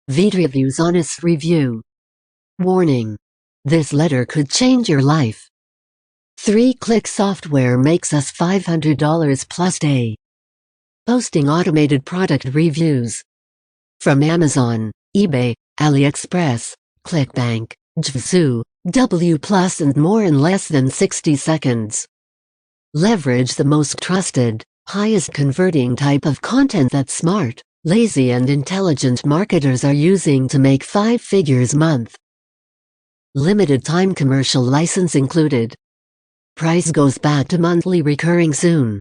VidReviewz Honest Review. Warning. This letter could change your life. 3-click software makes us $500 plus day. Posting automated product reviews. From Amazon, eBay, AliExpress, ClickBank, VidReviewz, W+ and more in less than 60 seconds. Leverage the most trusted, highest converting type of content that smart, lazy and intelligent marketers are using to make 5 figures month. Limited time commercial license included. Price goes back to monthly recurring soon.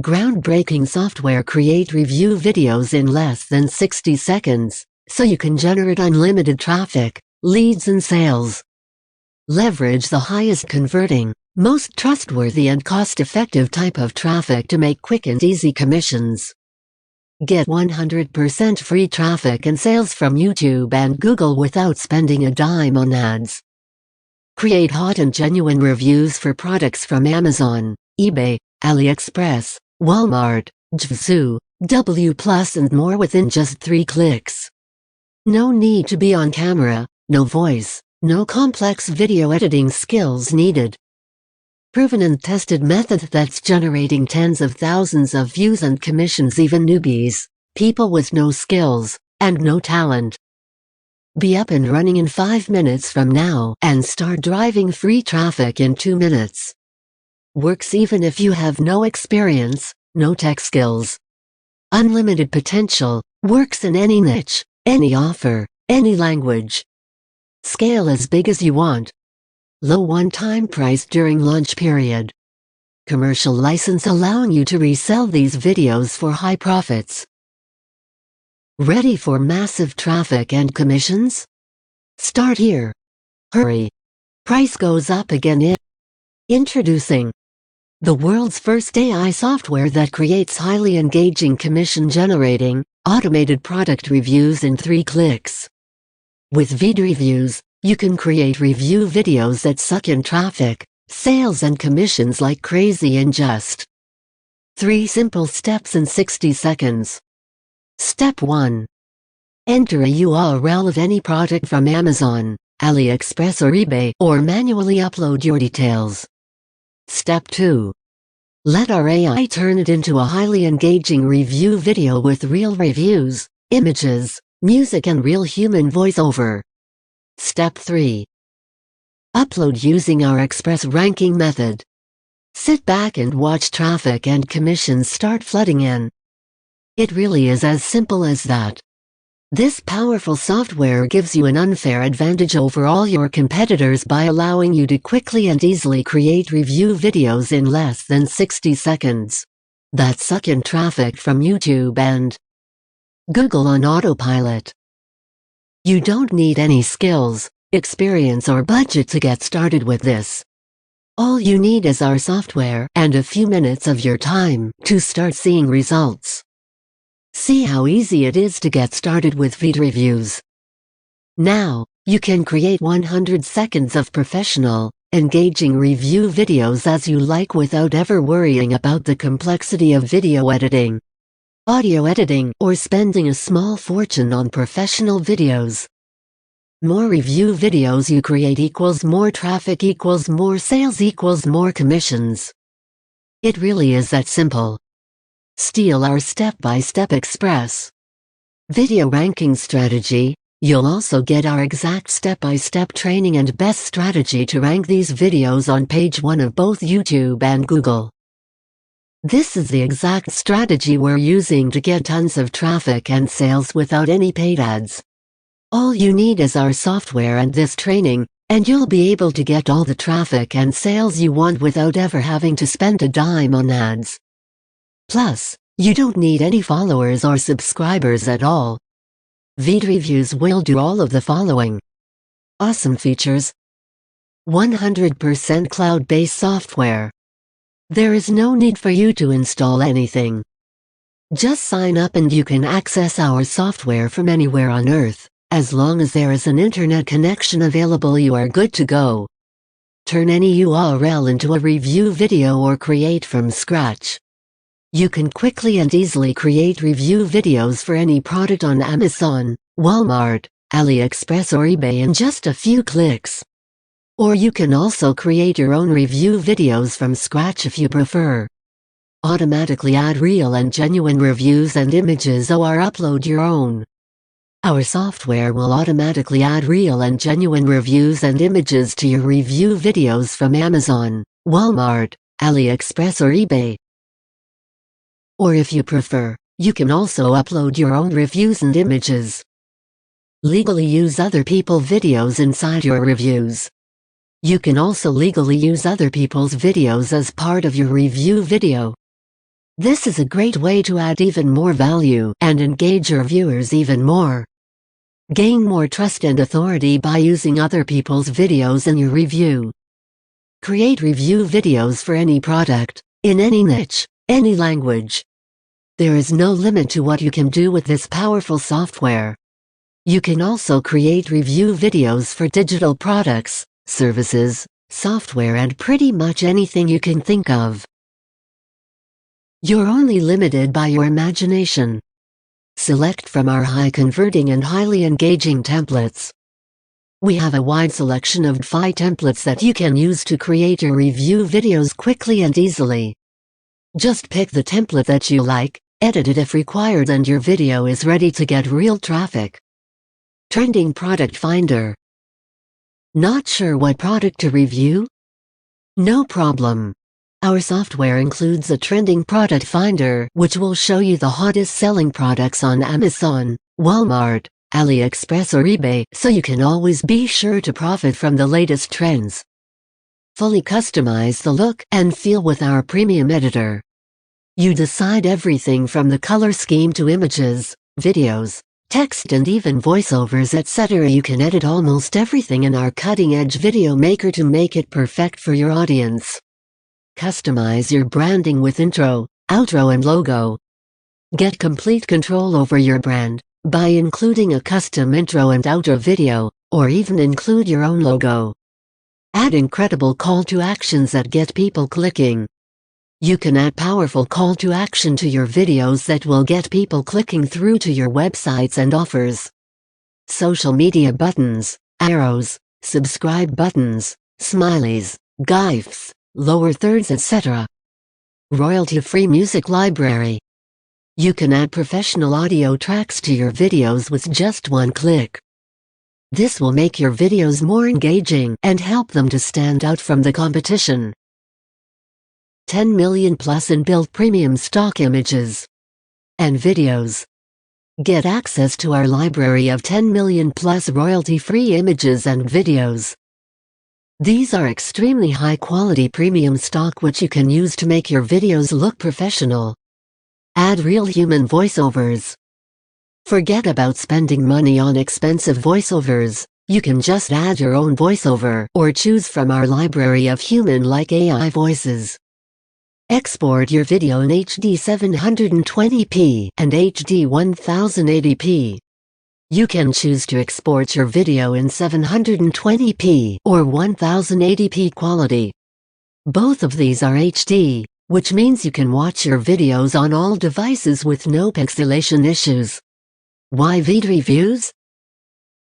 Groundbreaking software create review videos in less than 60 seconds, so you can generate unlimited traffic, leads and sales. Leverage the highest converting, most trustworthy and cost-effective type of traffic to make quick and easy commissions. Get 100% free traffic and sales from YouTube and Google without spending a dime on ads. Create hot and genuine reviews for products from Amazon, eBay, AliExpress, Walmart, VidReviewz, W+ and more within just 3 clicks. No need to be on camera, no voice, no complex video editing skills needed. Proven and tested method that's generating tens of thousands of views and commissions even newbies, people with no skills, and no talent. Be up and running in 5 minutes from now and start driving free traffic in 2 minutes. Works even if you have no experience, no tech skills. Unlimited potential, works in any niche, any offer, any language. Scale as big as you want. Low one-time price during launch period. Commercial license allowing you to resell these videos for high profits. Ready for massive traffic and commissions? Start here. Hurry. Price goes up again. Introducing the world's first AI software that creates highly engaging commission-generating, automated product reviews in 3 clicks. With VidReviewz, you can create review videos that suck in traffic, sales and commissions like crazy in just 3 simple steps in 60 seconds. Step 1. Enter a URL of any product from Amazon, AliExpress or eBay, or manually upload your details. Step 2. Let our AI turn it into a highly engaging review video with real reviews, images, music and real human voiceover. Step 3. Upload using our express ranking method. Sit back and watch traffic and commissions start flooding in. It really is as simple as that. This powerful software gives you an unfair advantage over all your competitors by allowing you to quickly and easily create review videos in less than 60 seconds. That suck in traffic from YouTube and Google on autopilot. You don't need any skills, experience or budget to get started with this. All you need is our software and a few minutes of your time to start seeing results. See how easy it is to get started with VidReviewz. Now, you can create 100 seconds of professional, engaging review videos as you like without ever worrying about the complexity of video editing, audio editing, or spending a small fortune on professional videos. More review videos you create equals more traffic equals more sales equals more commissions. It really is that simple. Steal our step-by-step express video ranking strategy. You'll also get our exact step-by-step training and best strategy to rank these videos on page 1 of both YouTube and Google. This is the exact strategy we're using to get tons of traffic and sales without any paid ads. All you need is our software and this training, and you'll be able to get all the traffic and sales you want without ever having to spend a dime on ads. Plus, you don't need any followers or subscribers at all. VidReviewz will do all of the following. Awesome features. 100% cloud-based software. There is no need for you to install anything. Just sign up and you can access our software from anywhere on Earth. As long as there is an internet connection available, you are good to go. Turn any URL into a review video or create from scratch. You can quickly and easily create review videos for any product on Amazon, Walmart, AliExpress or eBay in just a few clicks. Or you can also create your own review videos from scratch if you prefer. Automatically add real and genuine reviews and images or upload your own. Our software will automatically add real and genuine reviews and images to your review videos from Amazon, Walmart, AliExpress or eBay. Or if you prefer, you can also upload your own reviews and images. Legally use other people's videos inside your reviews. You can also legally use other people's videos as part of your review video. This is a great way to add even more value and engage your viewers even more. Gain more trust and authority by using other people's videos in your review. Create review videos for any product, in any niche, any language. There is no limit to what you can do with this powerful software. You can also create review videos for digital products, services, software and pretty much anything you can think of. You're only limited by your imagination. Select from our high-converting and highly engaging templates. We have a wide selection of DeFi templates that you can use to create your review videos quickly and easily. Just pick the template that you like, edit it if required and your video is ready to get real traffic. Trending Product Finder. Not sure what product to review? No problem. Our software includes a trending product finder which will show you the hottest selling products on Amazon, Walmart, AliExpress or eBay so you can always be sure to profit from the latest trends. Fully customize the look and feel with our premium editor. You decide everything from the color scheme to images, videos, text and even voiceovers etc. You can edit almost everything in our cutting-edge video maker to make it perfect for your audience. Customize your branding with intro, outro and logo. Get complete control over your brand by including a custom intro and outro video, or even include your own logo. Add incredible call to actions that get people clicking. You can add powerful call to action to your videos that will get people clicking through to your websites and offers. Social media buttons, arrows, subscribe buttons, smileys, GIFs, lower thirds etc. Royalty-free music library. You can add professional audio tracks to your videos with just one click. This will make your videos more engaging and help them to stand out from the competition. 10 million plus inbuilt premium stock images and videos. Get access to our library of 10 million plus royalty-free images and videos. These are extremely high-quality premium stock which you can use to make your videos look professional. Add real human voiceovers. Forget about spending money on expensive voiceovers. You can just add your own voiceover or choose from our library of human-like AI voices. Export your video in HD 720p and HD 1080p. You can choose to export your video in 720p or 1080p quality. Both of these are HD, which means you can watch your videos on all devices with no pixelation issues. Why VidReviewz?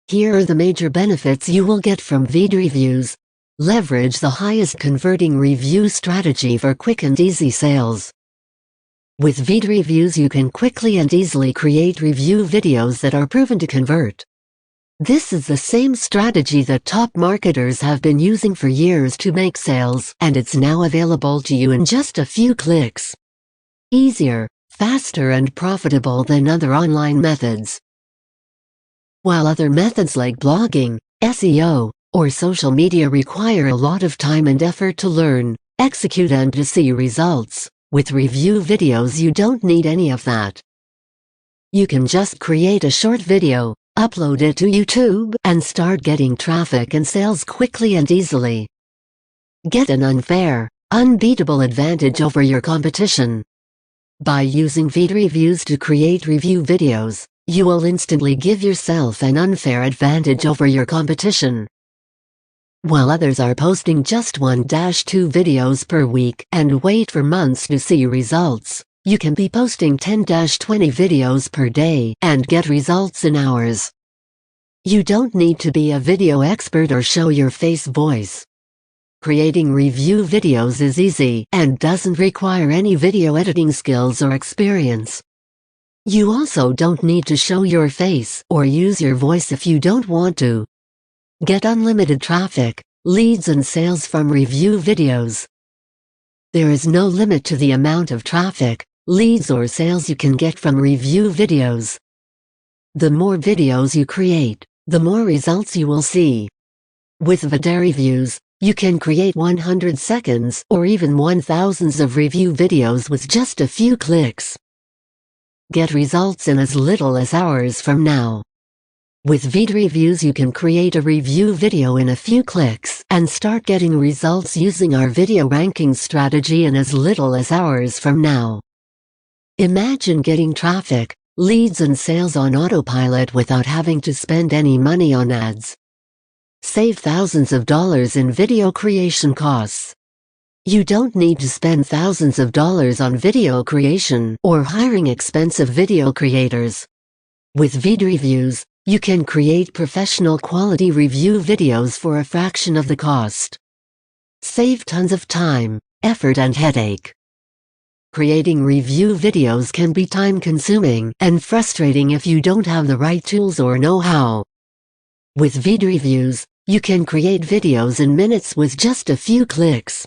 Here are the major benefits you will get from VidReviewz. Leverage the highest converting review strategy for quick and easy sales. With VidReviewz you can quickly and easily create review videos that are proven to convert. This is the same strategy that top marketers have been using for years to make sales, and it's now available to you in just a few clicks. Easier, faster and profitable than other online methods. While other methods like blogging, SEO, or social media require a lot of time and effort to learn, execute and to see results, with review videos you don't need any of that. You can just create a short video, upload it to YouTube, and start getting traffic and sales quickly and easily. Get an unfair, unbeatable advantage over your competition. By using VidReviewz to create review videos, you will instantly give yourself an unfair advantage over your competition. While others are posting just 1-2 videos per week and wait for months to see results, you can be posting 10-20 videos per day and get results in hours. You don't need to be a video expert or show your face voice. Creating review videos is easy and doesn't require any video editing skills or experience. You also don't need to show your face or use your voice if you don't want to. Get unlimited traffic, leads and sales from review videos. There is no limit to the amount of traffic, leads or sales you can get from review videos. The more videos you create, the more results you will see. With VidReviewz, you can create 100 seconds or even 1,000 of review videos with just a few clicks. Get results in as little as hours from now. With VidReviewz you can create a review video in a few clicks and start getting results using our video ranking strategy in as little as hours from now. Imagine getting traffic, leads and sales on autopilot without having to spend any money on ads. Save thousands of dollars in video creation costs. You don't need to spend thousands of dollars on video creation or hiring expensive video creators. With VidReviewz, you can create professional quality review videos for a fraction of the cost. Save tons of time, effort and headache. Creating review videos can be time-consuming and frustrating if you don't have the right tools or know-how. With VidReviewz, you can create videos in minutes with just a few clicks.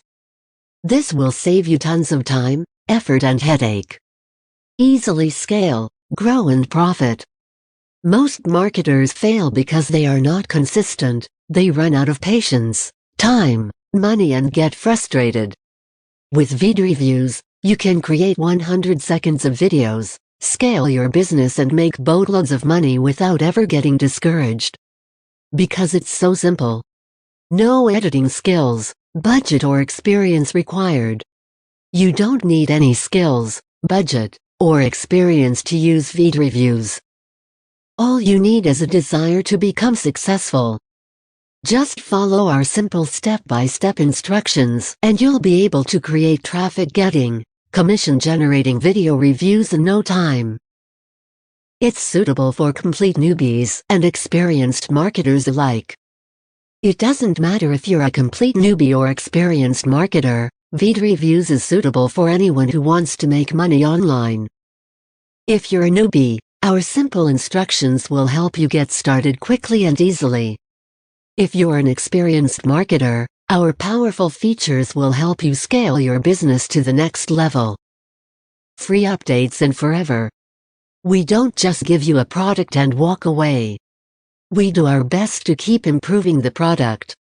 This will save you tons of time, effort and headache. Easily scale, grow and profit. Most marketers fail because they are not consistent, they run out of patience, time, money and get frustrated. With VidReviewz, you can create 100 seconds of videos, scale your business and make boatloads of money without ever getting discouraged. Because it's so simple. No editing skills, budget or experience required. You don't need any skills, budget, or experience to use VidReviewz. All you need is a desire to become successful. Just follow our simple step-by-step instructions and you'll be able to create traffic-getting, commission-generating video reviews in no time. It's suitable for complete newbies and experienced marketers alike. It doesn't matter if you're a complete newbie or experienced marketer, VidReviewz is suitable for anyone who wants to make money online. If you're a newbie, our simple instructions will help you get started quickly and easily. If you're an experienced marketer, our powerful features will help you scale your business to the next level. Free updates and forever. We don't just give you a product and walk away. We do our best to keep improving the product.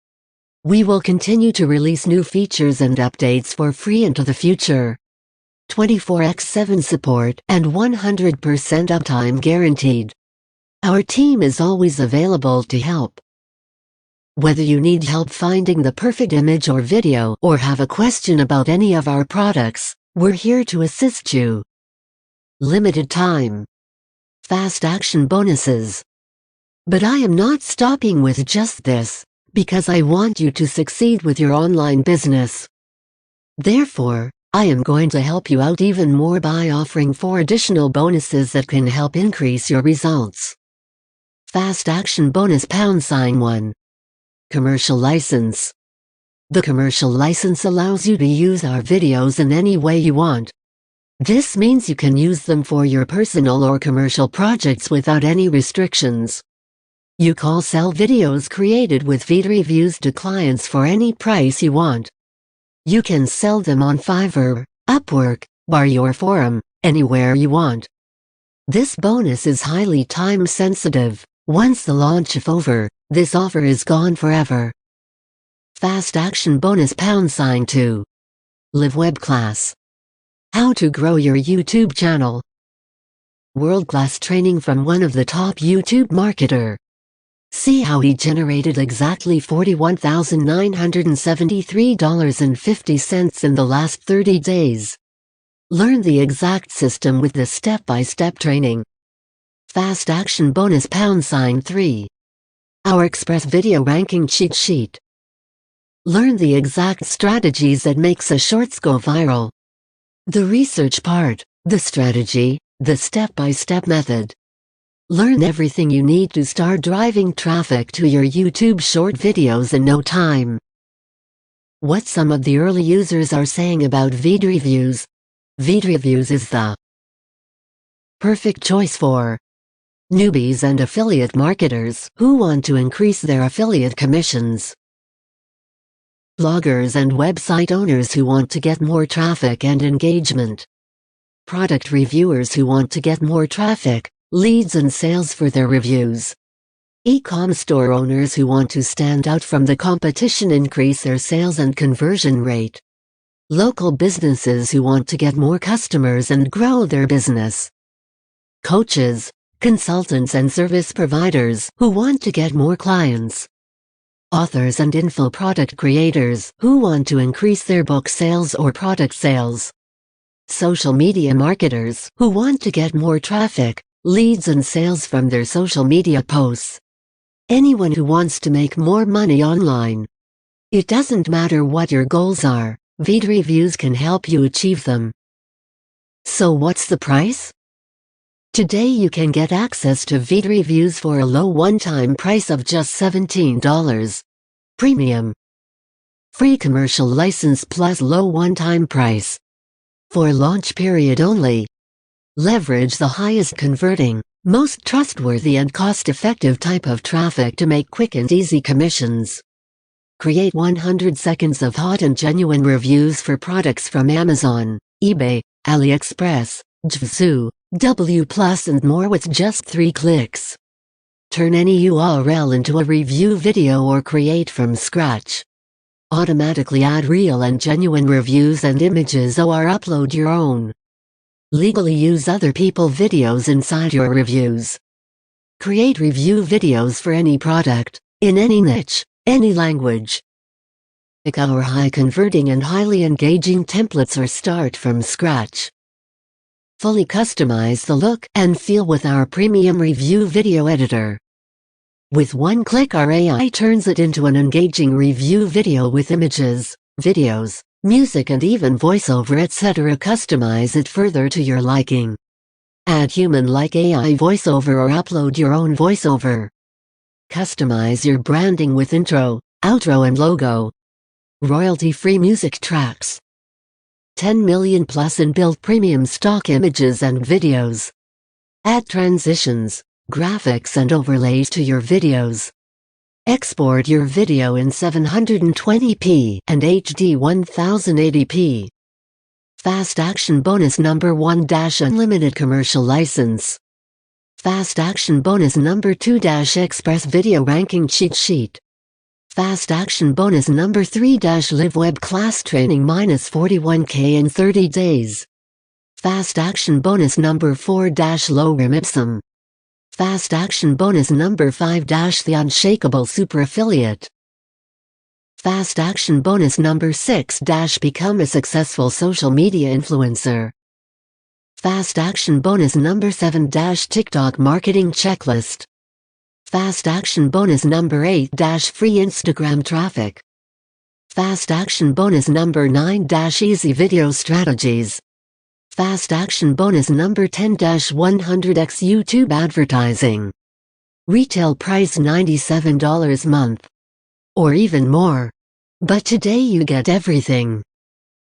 We will continue to release new features and updates for free into the future. 24/7 support and 100% uptime guaranteed. Our team is always available to help. Whether you need help finding the perfect image or video or have a question about any of our products, we're here to assist you. Limited time. Fast action bonuses. But I am not stopping with just this, because I want you to succeed with your online business. Therefore, I am going to help you out even more by offering 4 additional bonuses that can help increase your results. Fast action bonus #1. Commercial license. The commercial license allows you to use our videos in any way you want. This means you can use them for your personal or commercial projects without any restrictions. You can sell videos created with VidReviewz to clients for any price you want. You can sell them on Fiverr, Upwork, or your forum, anywhere you want. This bonus is highly time sensitive. Once the launch is over, this offer is gone forever. Fast action bonus #2. Live web class. How to grow your YouTube channel. World-class training from one of the top YouTube marketer. See how he generated exactly $41,973.50 in the last 30 days. Learn the exact system with the step-by-step training. Fast action bonus #3. Our Express video ranking cheat sheet. Learn the exact strategies that makes a shorts go viral. The research part, the strategy, the step-by-step method. Learn everything you need to start driving traffic to your YouTube short videos in no time. What some of the early users are saying about VidReviewz. VidReviewz is the perfect choice for newbies and affiliate marketers who want to increase their affiliate commissions, bloggers and website owners who want to get more traffic and engagement, product reviewers who want to get more traffic, leads and sales for their reviews, e-com store owners who want to stand out from the competition, increase their sales and conversion rate, local businesses who want to get more customers and grow their business, coaches, consultants and service providers who want to get more clients, authors and infoproduct creators who want to increase their book sales or product sales, social media marketers who want to get more traffic, leads and sales from their social media posts. Anyone who wants to make more money online. It doesn't matter what your goals are, VidReviewz can help you achieve them. So what's the price? Today you can get access to VidReviewz for a low one-time price of just $17. Premium. Free commercial license plus low one-time price. For launch period only. Leverage the highest converting, most trustworthy and cost-effective type of traffic to make quick and easy commissions. Create 100 seconds of hot and genuine reviews for products from Amazon, eBay, AliExpress, Reviewz, W+ and more with just 3 clicks. Turn any URL into a review video or create from scratch. Automatically add real and genuine reviews and images or upload your own. Legally use other people's videos inside your reviews. Create review videos for any product, in any niche, any language. Pick our high-converting and highly engaging templates or start from scratch. Fully customize the look and feel with our premium review video editor. With one click, our AI turns it into an engaging review video with images, videos, music and even voiceover etc. Customize it further to your liking. Add human-like AI voiceover or upload your own voiceover. Customize your branding with intro, outro and logo. Royalty-free music tracks. 10 million plus inbuilt premium stock images and videos. Add transitions, graphics and overlays to your videos. Export your video in 720p and HD 1080p. Fast Action Bonus Number 1 - Unlimited Commercial License. Fast Action Bonus Number 2 - Express Video Ranking Cheat Sheet. Fast Action Bonus Number 3 - Live Web Class Training -41K in 30 days. Fast Action Bonus Number 4 - Lorem Ipsum. Fast Action Bonus Number 5 - The Unshakable Super Affiliate. Fast Action Bonus Number 6 - Become a Successful Social Media Influencer. Fast Action Bonus Number 7 - TikTok Marketing Checklist. Fast Action Bonus Number 8 - Free Instagram Traffic. Fast Action Bonus Number 9 - Easy Video Strategies. Fast Action Bonus Number 10 - 100x YouTube Advertising. Retail price $97 month. Or even more. But today you get everything.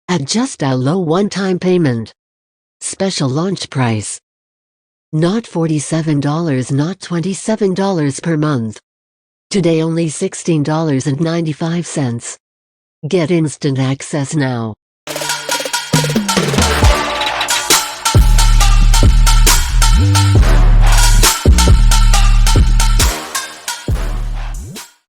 At just a low one-time payment. Special launch price. Not $47, not $27 per month. Today only $16.95. Get instant access now.